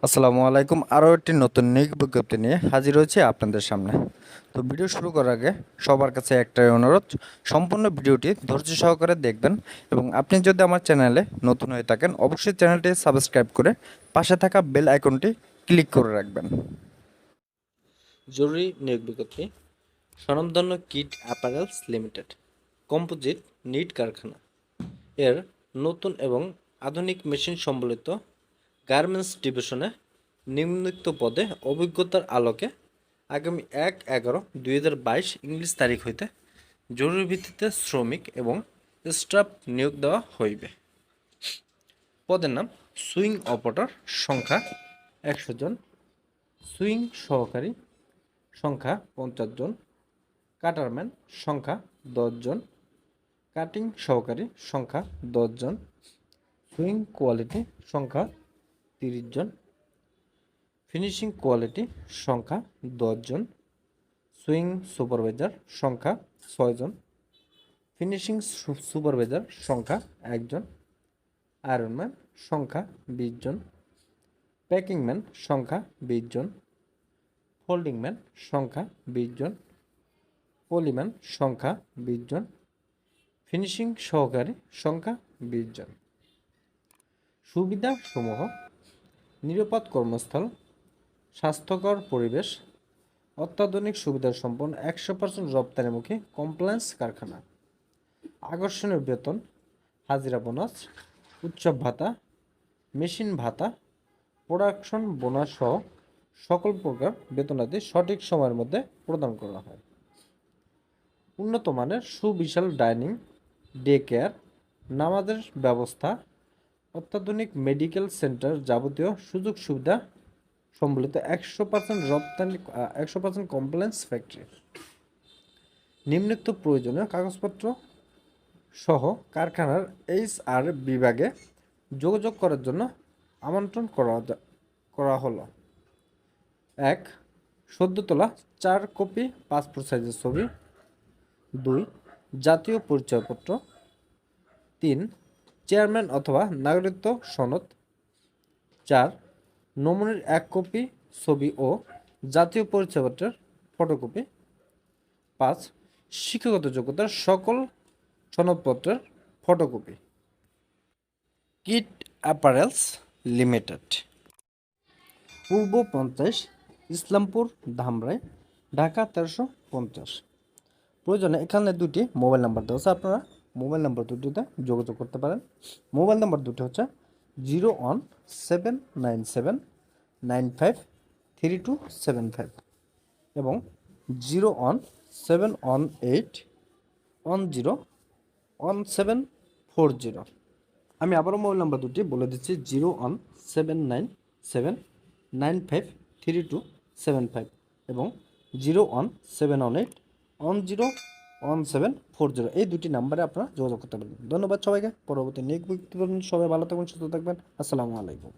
আসসালামু আলাইকুম। আরও একটি নতুন নিয়োগ বিজ্ঞপ্তি নিয়ে হাজির হয়েছি আপনাদের সামনে। তো ভিডিও শুরু করার আগে সবার কাছে একটাই অনুরোধ, সম্পূর্ণ ভিডিওটি ধৈর্য সহকারে দেখবেন এবং আপনি যদি আমার চ্যানেলে নতুন হয়ে থাকেন অবশ্যই চ্যানেলটি সাবস্ক্রাইব করে পাশে থাকা বেল আইকনটি ক্লিক করে রাখবেন। জরুরি নিয়োগ বিজ্ঞপ্তি। স্বনামধন্য Kit Apparels Limited composite knit কারখানা এর নতুন এবং আধুনিক মেশিন সম্বলিত গার্মেন্টস ডিভিশনে নিম্নোক্ত পদে অভিজ্ঞতার আলোকে আগামী ১/১১/২০২২ ইংলিশ তারিখ হইতে জরুরি ভিত্তিতে শ্রমিক এবং স্টাফ নিয়োগ দেওয়া হইবে। পদের নাম সুইং অপারেটর, সংখ্যা ১০০ জন, সুইং সহকারী সংখ্যা ৫০ জন, কাটারম্যান সংখ্যা ১০ জন, কাটিং সহকারী সংখ্যা ১০ জন, সুইং কোয়ালিটি সংখ্যা ৩০ জন, ফিনিশিং কোয়ালিটি সংখ্যা ১০ জন, সুইং সুপারভাইজার সংখ্যা ৬ জন, ফিনিশিং সুপারভাইজার সংখ্যা ১ জন, আয়রনম্যান সংখ্যা ২০ জন, প্যাকিং ম্যান সংখ্যা ২০ জন, ফোল্ডিং ম্যান সংখ্যা ২০ জন, পলিম্যান সংখ্যা ২০ জন, ফিনিশিং সহকারী সংখ্যা ২০ জন। সুবিধাসমূহ: নিরাপদ কর্মস্থল, স্বাস্থ্যকর পরিবেশ, অত্যাধুনিক সুবিধা সম্পন্ন ১০০% রপ্তানিমুখী কমপ্লায়েন্স কারখানা, আকর্ষণীয় বেতন, হাজিরা বোনাস, উৎসব ভাতা, মেশিন ভাতা, প্রোডাকশন বোনাস সহ সকল প্রকার বেতনাদি সঠিক সময়ের মধ্যে প্রদান করা হয়। উন্নত মানের সুবিশাল ডাইনিং, ডে কেয়ার, নামাজের ব্যবস্থা, অত্যাধুনিক মেডিকেল সেন্টার, যাবতীয় সুযোগ সুবিধা সম্বলিত ১০০% রপ্তানি ১০০% কমপ্লায়েন্স ফ্যাক্টরি। নিম্নোক্ত প্রয়োজনীয় কাগজপত্র সহ কারখানার HR বিভাগে যোগাযোগ করার জন্য আমন্ত্রণ করা হলো। ১. সদ্য তোলা ৪ কপি পাসপোর্ট সাইজের ছবি। ২. জাতীয় পরিচয়পত্র। ৩. চেয়ারম্যান অথবা নাগরিকত্ব সনদ। ৪. নমুনার ১ কপি ছবি ও জাতীয় পরিচয়পত্রের ফটোকপি। ৫. শিক্ষাগত যোগ্যতার সকল সনদপত্রের ফটোকপি। কিট অ্যাপারেলস লিমিটেড, পূর্ব ৫০, ইসলামপুর, ধামরাই, ঢাকা ১৩৫০। প্রয়োজনে এখানে দুটি মোবাইল নাম্বার দেওয়া আছে, আপনারা মোবাইল নাম্বার দুটিতে যোগাযোগ করতে পারেন। মোবাইল নাম্বার দুটি হচ্ছে 01797953275 এবং 01718101740। আমি আবারও মোবাইল নাম্বার দুটি বলে দিচ্ছি, 01797953275 এবং 01718101740। এই দুটি নাম্বারে আপনারা যোগাযোগ করতে পারেন। ধন্যবাদ সবাইকে। পরবর্তী নিয়োগ বিজ্ঞপ্তি সবাই ভালো থাকবেন, সুস্থ থাকবেন। আসসালামু আলাইকুম।